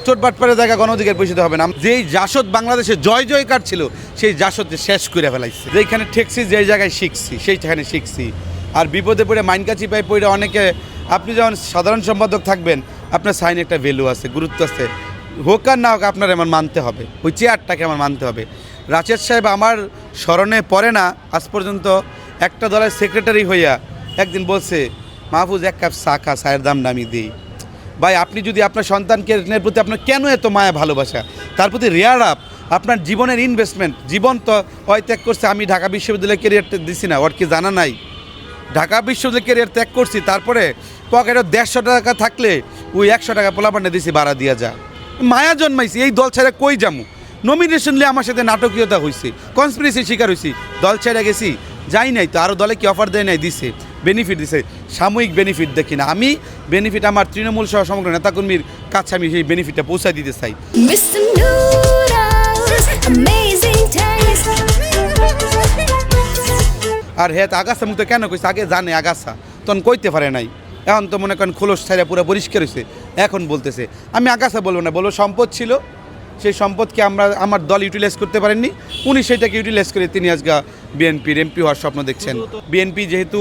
চোটবাটপাড়ের জায়গা গণ অধিকার পরিষদে হবে না। যেই জাসদ বাংলাদেশে জয় জয়কার ছিল সেই জাসদ শেষ করে ফেলাইছে। যেখানে ঠেকছি, যেই জায়গায় শিখছি সেইখানে শিখছি। আর বিপদে পড়ে মাইনকাছি পাই পড়ে অনেকে, আপনি যখন সাধারণ সম্পাদক থাকবেন আপনার সাইনে একটা ভ্যালু আছে, গুরুত্ব আছে, হোক আর না হোক আপনার এমন মানতে হবে, ওই চেয়ারটাকে আমার মানতে হবে। রাশেদ সাহেব আমার স্মরণে পড়ে না আজ পর্যন্ত একটা দলের সেক্রেটারি হইয়া একদিন বলছে, মাহফুজ এক কাপ চা খা, চায়ের দাম নামি দিই। ভাই, আপনি যদি আপনার সন্তানকে প্রতি আপনার কেন এত মায়া ভালোবাসা, তার প্রতি রেয়ার আপ, আপনার জীবনের ইনভেস্টমেন্ট, জীবন তো হয় ত্যাগ করছে। আমি ঢাকা বিশ্ববিদ্যালয়ে ক্যারিয়ারটা দিছি না, ওর কি জানা নাই? ঢাকা বিশ্ববিদ্যালয়ে ক্যারিয়ার ত্যাগ করছি, তারপরে পকেটে 150 টাকা থাকলে ওই 100 টাকা পোলাপান্ডে দিছি ভাড়া দিয়া যা। মায়া জন্মাইছি, এই দল ছেড়ে কই যামু? নমিনেশন নিয়ে আমার সাথে নাটকীয়তা হয়েছে, কনস্পিরেসির শিকার হয়েছি, দল ছেড়ে গেছি, যাই নাই তো। আরও দলে কি অফার দেয় নাই? দিছে, বেনিফিট দিছে, সাময়িক বেনিফিট দেখি না আমি। বেনিফিট আমার তৃণমূল সহ সমগ্র নেতাকর্মীর কাছে আমি সেই বেনিফিটটা পৌঁছায় দিতে চাই। আর হ্যাঁ, আগাছা মুক্ত কেন কইছে? আগে জানে আগাছা, তখন কইতে পারে নাই। এখন তো মনে করেন খোলস ছাইরা পুরো পরিষ্কার হয়েছে, এখন বলতেছে। আমি আগাছা বলবো না, বলবো সম্পদ ছিল, সেই সম্পদকে আমার দল ইউটিলাইজ করতে পারেননি, উনি সেটাকে ইউটিলাইজ করে তিনি আজকে বিএনপির এমপি হওয়ার স্বপ্ন দেখছেন। বিএনপি যেহেতু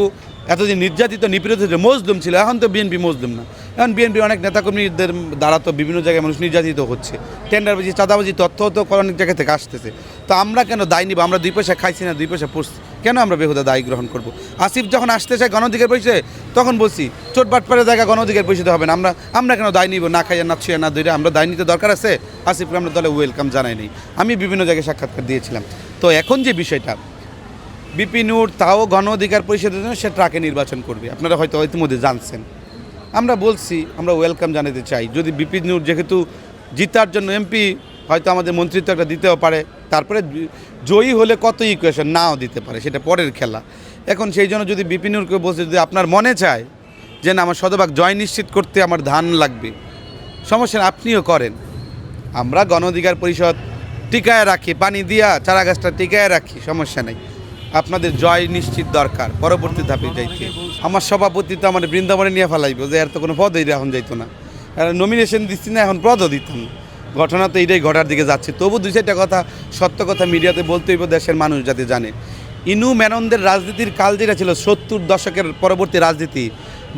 এতদিন নির্যাতিত নিপীড়িত মজলুম ছিল, এখন তো বিএনপি মজলুম না। এখন বিএনপি অনেক নেতাকর্মীদের দ্বারা তো বিভিন্ন জায়গায় মানুষ নির্যাতিত হচ্ছে, টেন্ডারবাজি, চাঁদাবাজি, তথ্য তো অনেক জায়গা থেকে আসতেছে। তো আমরা কেন দায় নিব? আমরা 2 পয়সা খাইছি না, 2 পয়সা পড়ছি, কেন আমরা বেহুদা দায় গ্রহণ করব? আসিফ যখন আসতে চায় গণ অধিকার পরিষদে, তখন বলছি চোটবাটপাড়ের জায়গা গণ অধিকার পরিষদে হবে না। আমরা কেন দায় নিব? না খাইয়া, না ছুঁয়ে, না দইরা আমরা দায় নিতে দরকার আছে। আসিফকে আমরা দলে ওয়েলকাম জানাই নেই। আমি বিভিন্ন জায়গায় সাক্ষাৎকার দিয়েছিলাম। তো এখন যে বিষয়টা, বিপি নূর তাও গণ অধিকার পরিষদের জন্য সে ট্রাকে নির্বাচন করবে, আপনারা হয়তো ইতিমধ্যে জানছেন। আমরা বলছি আমরা ওয়েলকাম জানাতে চাই। যদি বিপি নূর যেহেতু জিতার জন্য এমপি, হয়তো আমাদের মন্ত্রিত্ব একটা দিতেও পারে, তারপরে জয়ী হলে কত ইকুয়েশন নাও দিতে পারে, সেটা পরের খেলা। এখন সেই জন্য যদি বিপি নূরকে বলছে, যদি আপনার মনে চায় যে না আমার শতভাগ জয় নিশ্চিত করতে আমার ধান লাগবে, সমস্যা আপনিও করেন। আমরা গণ অধিকার পরিষদ টিকায় রাখি, পানি দিয়া চারা গাছটা টিকায় রাখি, সমস্যা নেই। আপনাদের জয় নিশ্চিত দরকার পরবর্তী ধাপে যাইতে। আমার সভাপতি তো আমার বৃন্দাবনে নিয়ে ফেলাইব, যে এর তো কোনো পদই এখন যাইতো না, নমিনেশন দিচ্ছি না, এখন পদও দিতাম। ঘটনা তো এইটাই ঘটার দিকে যাচ্ছে। তবু 2-4টা কথা, সত্য কথা মিডিয়াতে বলতে হইব, দেশের মানুষ যাতে জানে। ইনু মেননদের রাজনীতির কাল যেটা ছিল 70 দশকের পরবর্তী রাজনীতি,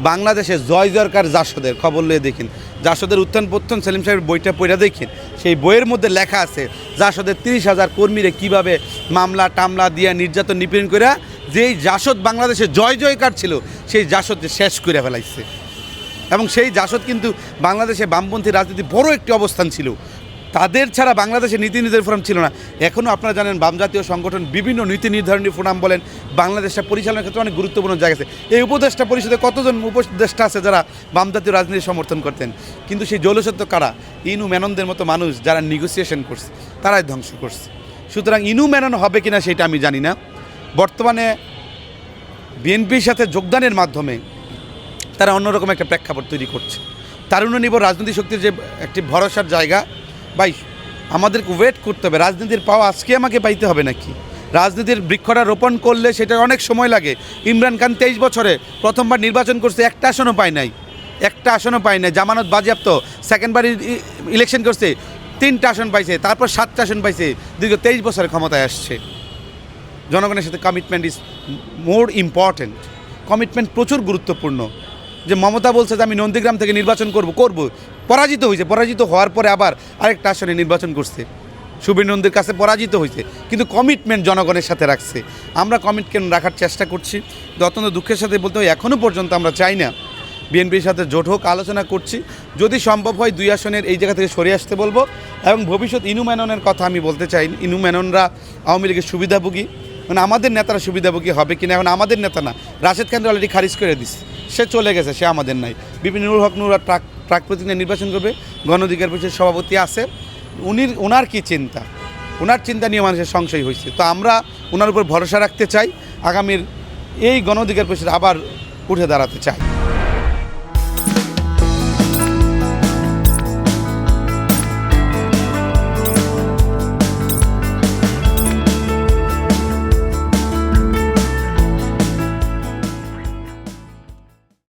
বাংলাদেশে জয় জয়কার জাসদের খবর নিয়ে দেখেন, জাসদের উত্থান পত্তন, সেলিম সাহেবের বইটা পড়ে দেখেন। সেই বইয়ের মধ্যে লেখা আছে জাসদের 30,000 কর্মীরে কীভাবে মামলা টামলা দিয়ে নির্যাতন নিপীড়ন করে যেই জাসদ বাংলাদেশে জয় জয়কার ছিল সেই জাসদ শেষ করে ফেলাইছে। এবং সেই জাসদ কিন্তু বাংলাদেশে বামপন্থী রাজনীতি বড় একটি অবস্থান ছিল, তাদের ছাড়া বাংলাদেশের নীতি নির্ধারণী ফোরাম ছিল না। এখনও আপনারা জানেন বাম জাতীয় সংগঠন বিভিন্ন নীতি নির্ধারণী ফোরাম বলেন, বাংলাদেশটা পরিচালনার ক্ষেত্রে অনেক গুরুত্বপূর্ণ জায়গা আছে। এই উপদেষ্টা পরিষদে কতজন উপদেষ্টা আছে যারা বাম জাতীয় রাজনীতি সমর্থন করতেন, কিন্তু সেই জলসত্য কারা? ইনু মেননদের মতো মানুষ যারা নেগোসিয়েশন করছে, তারাই ধ্বংস করছে। সুতরাং ইনু মেনন হবে কিনা সেটা আমি জানি না। বর্তমানে বিএনপির সাথে যোগদানের মাধ্যমে তারা অন্যরকম একটা প্রেক্ষাপট তৈরি করছে। তারুণ্য নির্ভর রাজনৈতিক শক্তির যে একটি ভরসার জায়গা, ভাই আমাদেরকে ওয়েট করতে হবে। রাজনীতির পাওয়া আজকে আমাকে পাইতে হবে নাকি? রাজনীতির বৃক্ষটা রোপণ করলে সেটা অনেক সময় লাগে। ইমরান খান 23 বছরে প্রথমবার নির্বাচন করছে, একটা আসনও পায় নাই, একটা আসনও পায় নাই, জামানত বাজেয়াপ্ত। সেকেন্ডবার ইলেকশন করছে, 3টা আসন পাইছে, তারপর 7টা আসন পাইছে। দীর্ঘ 23 বছরে ক্ষমতায় আসছে। জনগণের সাথে commitment is more important. Commitment প্রচুর গুরুত্বপূর্ণ। যে মমতা বলছে যে আমি নন্দীগ্রাম থেকে নির্বাচন করব, পরাজিত হয়েছে, পরাজিত হওয়ার পরে আবার আরেকটা আসনে নির্বাচন করছে, সুবীর নন্দীর কাছে পরাজিত হয়েছে, কিন্তু কমিটমেন্ট জনগণের সাথে রাখছে। আমরা কমিটমেন্ট রাখার চেষ্টা করছি। অত্যন্ত দুঃখের সাথে বলতে হয় এখনও পর্যন্ত আমরা চাই না বিএনপির সাথে জোট হোক, আলোচনা করছি। যদি সম্ভব হয় 2 আসনের এই জায়গা থেকে সরে আসতে বলবো। এবং ভবিষ্যৎ ইনু মেননের কথা আমি বলতে চাই, ইনু মেননরা আওয়ামী লীগের সুবিধাভোগী, মানে আমাদের নেতারা সুবিধাভোগী হবে কিনা, এখন আমাদের নেতা না, রাশেদ খান অলরেডি খারিজ করে দিচ্ছে, সে চলে গেছে, সে আমাদের নাই। বিপিন নুরুল হক নূর প্রাক প্রতিনিধি নির্বাচন করবে, গণ অধিকার পরিষদের সভাপতি আছে, ওনার কী চিন্তা, ওনার চিন্তা নিয়ে মানুষের সংশয় হয়েছে। তো আমরা ওনার উপর ভরসা রাখতে চাই, আগামীর এই গণ অধিকার পরিষদ আবার উঠে দাঁড়াতে চাই।